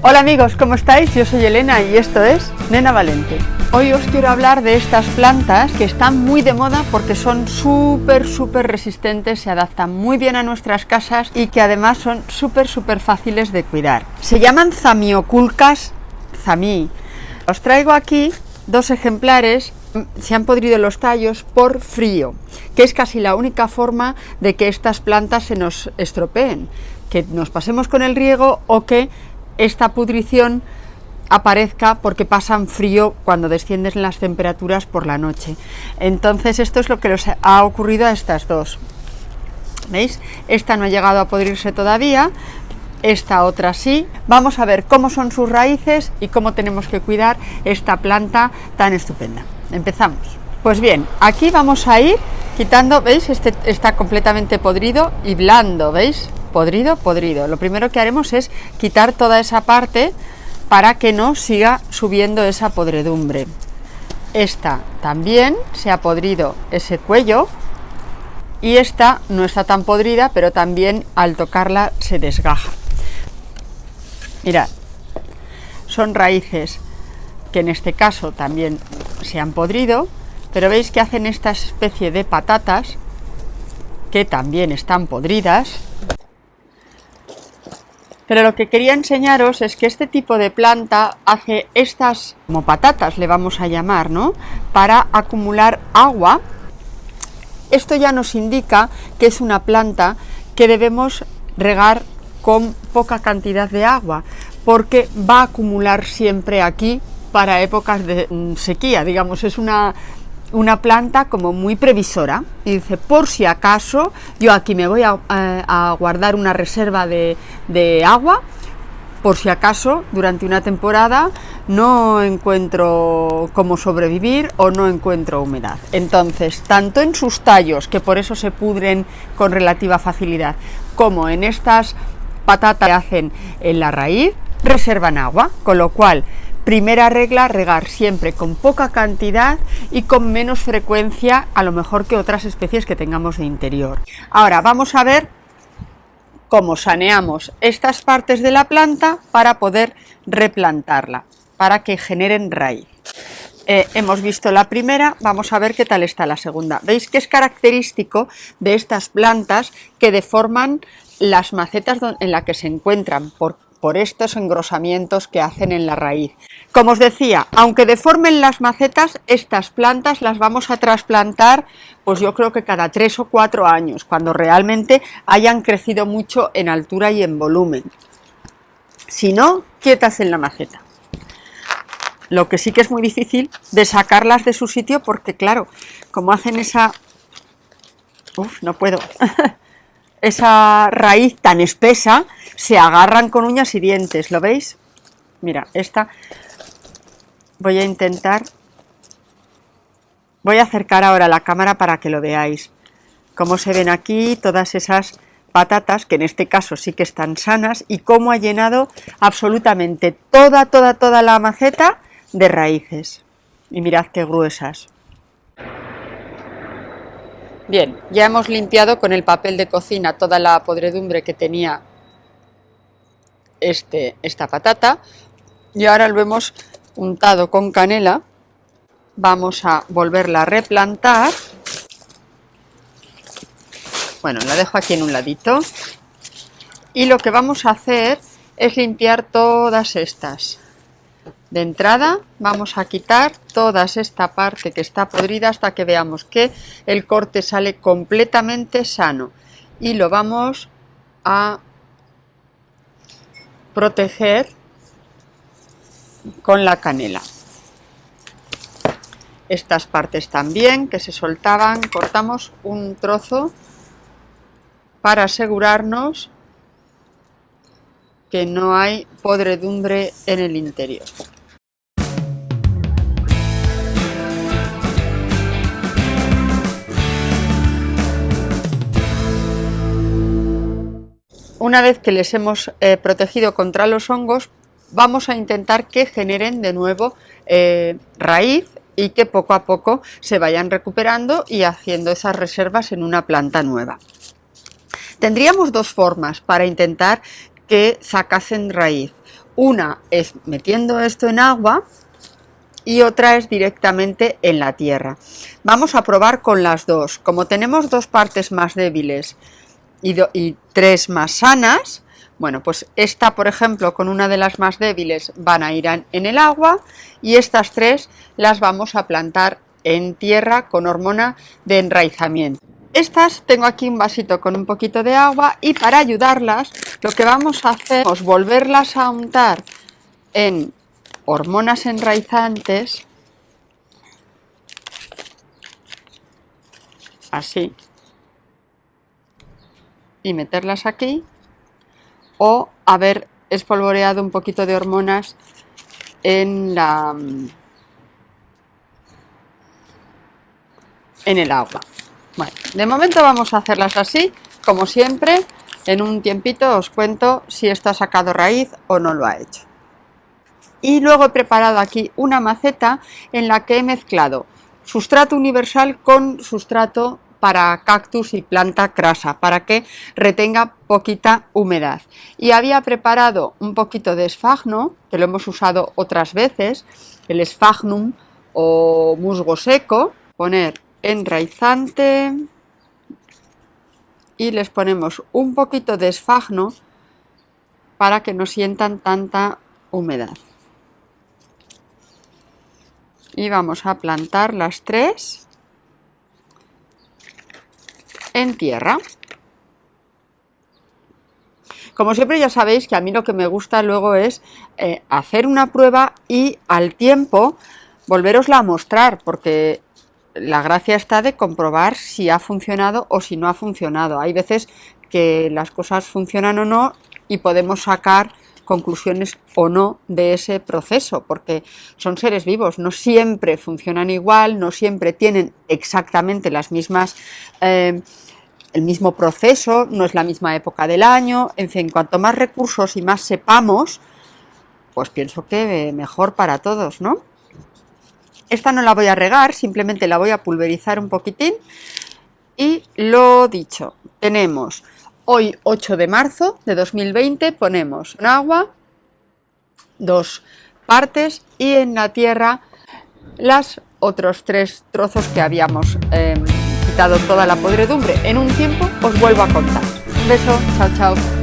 Hola amigos, ¿cómo estáis? Yo soy Elena y esto es Nena Valente. Hoy os quiero hablar de estas plantas que están muy de moda porque son súper resistentes, se adaptan muy bien a nuestras casas y que además son súper fáciles de cuidar. Se llaman Zamioculcas zamii. Os traigo aquí dos ejemplares. Se han podrido los tallos por frío, que es casi la única forma de que estas plantas se nos estropeen, que nos pasemos con el riego o que esta pudrición aparezca porque pasan frío cuando descienden las temperaturas por la noche. Entonces esto es lo que les ha ocurrido a estas dos. ¿Veis? Esta no ha llegado a podrirse todavía, esta otra sí. Vamos a ver cómo son sus raíces y cómo tenemos que cuidar esta planta tan estupenda. Empezamos. Pues bien, aquí vamos a ir quitando, ¿veis? Este está completamente podrido y blando, ¿veis? Podrido. Lo primero que haremos es quitar toda esa parte para que no siga subiendo esa podredumbre. Esta también se ha podrido ese cuello y esta no está tan podrida, pero también al tocarla se desgaja. Mirad, son raíces que en este caso también se han podrido, pero veis que hacen esta especie de patatas que también están podridas. Pero lo que quería enseñaros es que este tipo de planta hace estas, como patatas le vamos a llamar, ¿no?, para acumular agua. Esto ya nos indica que es una planta que debemos regar con poca cantidad de agua, porque va a acumular siempre aquí para épocas de sequía, digamos, es una planta como muy previsora y dice, por si acaso yo aquí me voy a guardar una reserva de agua, por si acaso durante una temporada no encuentro cómo sobrevivir o no encuentro humedad. Entonces, tanto en sus tallos, que por eso se pudren con relativa facilidad, como en estas patatas que hacen en la raíz, reservan agua, con lo cual primera regla, regar siempre con poca cantidad y con menos frecuencia a lo mejor que otras especies que tengamos de interior. Ahora vamos a ver cómo saneamos estas partes de la planta para poder replantarla, para que generen raíz. Hemos visto la primera, vamos a ver qué tal está la segunda. Veis que es característico de estas plantas que deforman las macetas en las que se encuentran por estos engrosamientos que hacen en la raíz. Como os decía, aunque deformen las macetas, estas plantas las vamos a trasplantar, pues yo creo que cada 3 o 4 años, cuando realmente hayan crecido mucho en altura y en volumen. Si no, quietas en la maceta. Lo que sí que es muy difícil de sacarlas de su sitio porque, claro, como hacen esa... no puedo... esa raíz tan espesa, se agarran con uñas y dientes, ¿lo veis? Mira, esta voy a intentar, voy a acercar ahora la cámara para que lo veáis, cómo se ven aquí todas esas patatas, que en este caso sí que están sanas, y cómo ha llenado absolutamente toda la maceta de raíces, y mirad qué gruesas. Bien, ya hemos limpiado con el papel de cocina toda la podredumbre que tenía esta patata y ahora lo hemos untado con canela. Vamos a volverla a replantar. Bueno, la dejo aquí en un ladito y lo que vamos a hacer es limpiar todas estas. De entrada vamos a quitar toda esta parte que está podrida hasta que veamos que el corte sale completamente sano y lo vamos a proteger con la canela. Estas partes también que se soltaban, cortamos un trozo para asegurarnos que no hay podredumbre en el interior. Una vez que les hemos protegido contra los hongos, vamos a intentar que generen de nuevo raíz y que poco a poco se vayan recuperando y haciendo esas reservas en una planta nueva. Tendríamos dos formas para intentar que sacasen raíz. Una es metiendo esto en agua y otra es directamente en la tierra. Vamos a probar con las dos. Como tenemos dos partes más débiles y tres más sanas, bueno, pues esta, por ejemplo, con una de las más débiles van a ir en el agua y estas tres las vamos a plantar en tierra con hormona de enraizamiento. Estas tengo aquí un vasito con un poquito de agua y para ayudarlas lo que vamos a hacer es volverlas a untar en hormonas enraizantes, así, y meterlas aquí, o haber espolvoreado un poquito de hormonas en el agua. Bueno, de momento vamos a hacerlas así, como siempre. En un tiempito os cuento si esto ha sacado raíz o no lo ha hecho. Y luego he preparado aquí una maceta en la que he mezclado sustrato universal con sustrato para cactus y planta crasa, para que retenga poquita humedad. Y había preparado un poquito de esfagno, que lo hemos usado otras veces, el esfagnum o musgo seco. Poner enraizante y les ponemos un poquito de esfagno para que no sientan tanta humedad. Y vamos a plantar las tres en tierra. Como siempre ya sabéis que a mí lo que me gusta luego es hacer una prueba y al tiempo volverosla a mostrar, porque la gracia está de comprobar si ha funcionado o si no ha funcionado. Hay veces que las cosas funcionan o no y podemos sacar conclusiones o no de ese proceso, porque son seres vivos, no siempre funcionan igual, no siempre tienen exactamente las mismas, el mismo proceso, no es la misma época del año, en fin, cuanto más recursos y más sepamos, pues pienso que mejor para todos, ¿no? Esta no la voy a regar, simplemente la voy a pulverizar un poquitín. Y lo dicho, tenemos hoy 8 de marzo de 2020, ponemos en agua 2 partes y en la tierra los otros 3 trozos que habíamos quitado toda la podredumbre. En un tiempo os vuelvo a contar. Un beso, chao, chao.